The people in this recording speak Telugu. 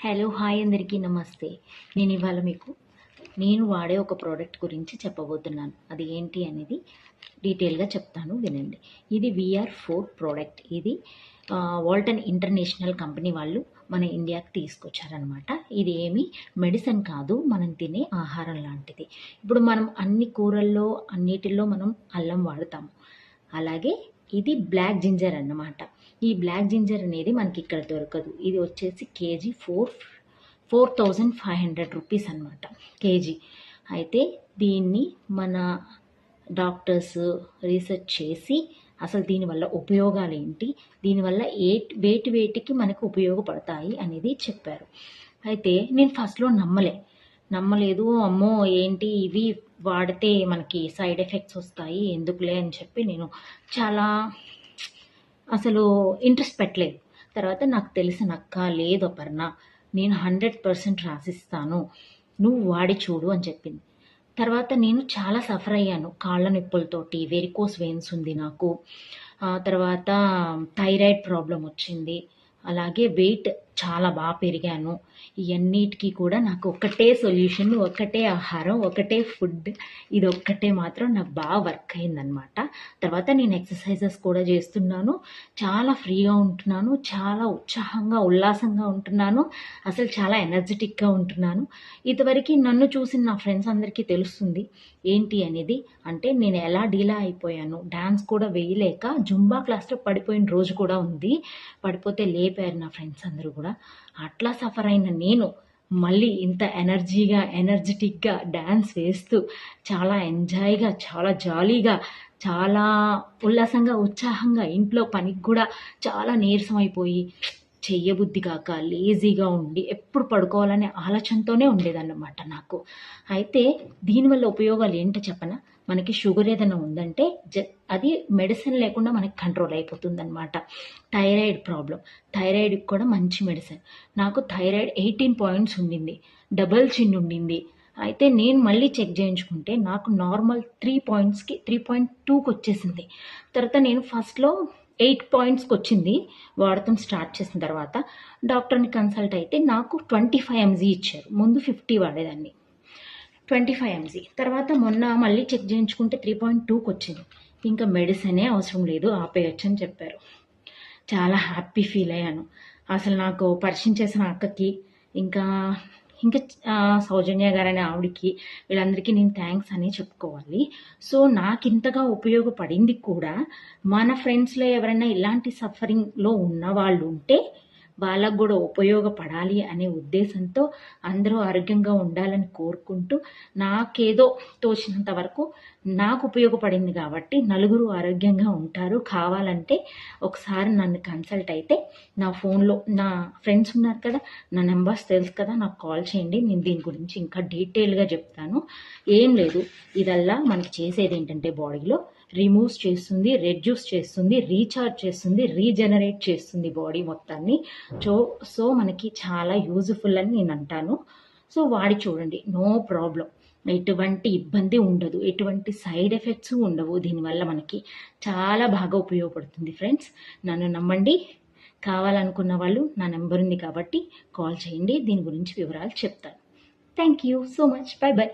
హలో హాయ్ అందరికీ నమస్తే. నేను ఇవాళ మీకు వాడే ఒక ప్రోడక్ట్ గురించి చెప్పబోతున్నాను. అది ఏంటి అనేది డీటెయిల్గా చెప్తాను, వినండి. ఇది VR4 ప్రోడక్ట్. ఇది వాల్టన్ ఇంటర్నేషనల్ కంపెనీ వాళ్ళు మన ఇండియాకి తీసుకొచ్చారనమాట. ఇది ఏమి మెడిసిన్ కాదు, మనం తినే ఆహారం లాంటిది. ఇప్పుడు మనం అన్ని కూరల్లో అన్నిటిల్లో మనం అల్లం వాడతాము. అలాగే ఇది బ్లాక్ జింజర్ అన్నమాట. ఈ బ్లాక్ జింజర్ అనేది మనకి ఇక్కడ దొరకదు. ఇది వచ్చేసి కేజీ 4500 రూపీస్ అనమాట, కేజీ. అయితే దీన్ని మన డాక్టర్స్ రీసెర్చ్ చేసి అసలు దీనివల్ల ఉపయోగాలు ఏంటి, దీనివల్ల వేటికి మనకు ఉపయోగపడతాయి అనేది చెప్పారు. అయితే నేను ఫస్ట్లో నమ్మలేదు. అమ్మో ఏంటి ఇవి వాడితే మనకి సైడ్ ఎఫెక్ట్స్ వస్తాయి ఎందుకులే అని చెప్పి నేను చాలా అసలు ఇంట్రెస్ట్ పెట్టలేదు. తర్వాత నాకు తెలిసిన అక్క, లేదు అపర్ణ, నేను 100% రాసిస్తాను, నువ్వు వాడి చూడు అని చెప్పింది. తర్వాత నేను చాలా సఫర్ అయ్యాను కాళ్ళ నొప్పులతోటి. వెరికోస్ వెయిన్స్ ఉంది నాకు. తర్వాత థైరాయిడ్ ప్రాబ్లం వచ్చింది. అలాగే వెయిట్ చాలా బాగా పెరిగాను. ఇవన్నిటికీ కూడా నాకు ఒకటే సొల్యూషన్, ఒకటే ఆహారం, ఒకటే ఫుడ్. ఇది ఒక్కటే మాత్రం నాకు బాగా వర్క్ అయిందనమాట. తర్వాత నేను ఎక్సర్సైజెస్ కూడా చేస్తున్నాను, చాలా ఫ్రీగా ఉంటున్నాను, చాలా ఉత్సాహంగా ఉల్లాసంగా ఉంటున్నాను, అసలు చాలా ఎనర్జెటిక్గా ఉంటున్నాను. ఇదివరకు నన్ను చూసిన నా ఫ్రెండ్స్ అందరికీ తెలుస్తుంది ఏంటి అనేది. అంటే నేను ఎలా డీలా అయిపోయాను, డ్యాన్స్ కూడా వేయలేక జుంబా క్లాస్లో పడిపోయిన రోజు కూడా ఉంది. పడిపోతే లేపారు నా ఫ్రెండ్స్ అందరూ కూడా. అట్లా సఫర్ అయిన నేను మళ్ళీ ఇంత ఎనర్జెటిక్గా డ్యాన్స్ వేస్తూ చాలా ఎంజాయ్గా, చాలా జాలీగా, చాలా ఉల్లాసంగా, ఉత్సాహంగా, ఇంట్లో పనికి కూడా చాలా నీరసం అయిపోయి చెయ్యబుద్ధి కాక లేజీగా ఉండి ఎప్పుడు పడుకోవాలనే ఆలోచనతోనే ఉండేదన్నమాట నాకు. అయితే దీనివల్ల ఉపయోగాలు ఏంటో చెప్పనా? మనకి షుగర్ ఏదైనా ఉందంటే అది మెడిసిన్ లేకుండా మనకి కంట్రోల్ అయిపోతుంది అనమాట. థైరాయిడ్కి కూడా మంచి మెడిసిన్. నాకు థైరాయిడ్ 18 పాయింట్స్ ఉండింది, డబల్ చిన్ ఉండింది. అయితే నేను మళ్ళీ చెక్ చేయించుకుంటే నాకు నార్మల్ 3 పాయింట్స్కి 3.2కి వచ్చేసింది. తర్వాత నేను ఫస్ట్లో 8 పాయింట్స్కి వచ్చింది వాడటం స్టార్ట్ చేసిన తర్వాత. డాక్టర్ని కన్సల్ట్ అయితే నాకు 25 mg ఇచ్చారు. ముందు 50 వాడేదాన్ని, 25 mg. తర్వాత మొన్న మళ్ళీ చెక్ చేయించుకుంటే 3.2కి వచ్చింది. ఇంకా మెడిసినే అవసరం లేదు, ఆపేయచ్చు అని చెప్పారు. చాలా హ్యాపీ ఫీల్ అయ్యాను. అసలు నాకు పరిచయం చేసిన అక్కకి, ఇంకా సౌజన్య గారనే ఆవిడికి, వీళ్ళందరికీ నేను థ్యాంక్స్ అని చెప్పుకోవాలి. సో నాకు ఇంతగా ఉపయోగపడింది కూడా. మన ఫ్రెండ్స్లో ఎవరైనా ఇలాంటి సఫరింగ్లో ఉన్న వాళ్ళు ఉంటే వాళ్ళకు కూడా ఉపయోగపడాలి అనే ఉద్దేశంతో అందరూ ఆరోగ్యంగా ఉండాలని కోరుకుంటూ, నాకేదో తోచినంత వరకు నాకు ఉపయోగపడింది కాబట్టి నలుగురు ఆరోగ్యంగా ఉంటారు. కావాలంటే ఒకసారి నన్ను కన్సల్ట్ అయితే నా ఫోన్లో నా ఫ్రెండ్స్ ఉన్నారు కదా, నా నెంబర్స్ తెలుసు కదా, నాకు కాల్ చేయండి. నేను దీని గురించి ఇంకా డీటెయిల్గా చెప్తాను. ఏం లేదు, ఇదల్లా మనకి చేసేది ఏంటంటే బాడీలో రిమూవ్స్ చేస్తుంది, రెడ్యూస్ చేస్తుంది, రీఛార్జ్ చేస్తుంది, రీజనరేట్ చేస్తుంది బాడీ మొత్తాన్ని. సో మనకి చాలా యూజ్ఫుల్ అని నేను అంటాను. సో వాడి చూడండి, నో ప్రాబ్లం, ఎటువంటి ఇబ్బంది ఉండదు, ఎటువంటి సైడ్ ఎఫెక్ట్స్ ఉండవు. దీనివల్ల మనకి చాలా బాగా ఉపయోగపడుతుంది ఫ్రెండ్స్. నన్ను నమ్మండి. కావాలనుకున్న వాళ్ళు నా నెంబర్ ఉంది కాబట్టి కాల్ చేయండి, దీని గురించి వివరాలు చెప్తాను. Thank you so much. By by.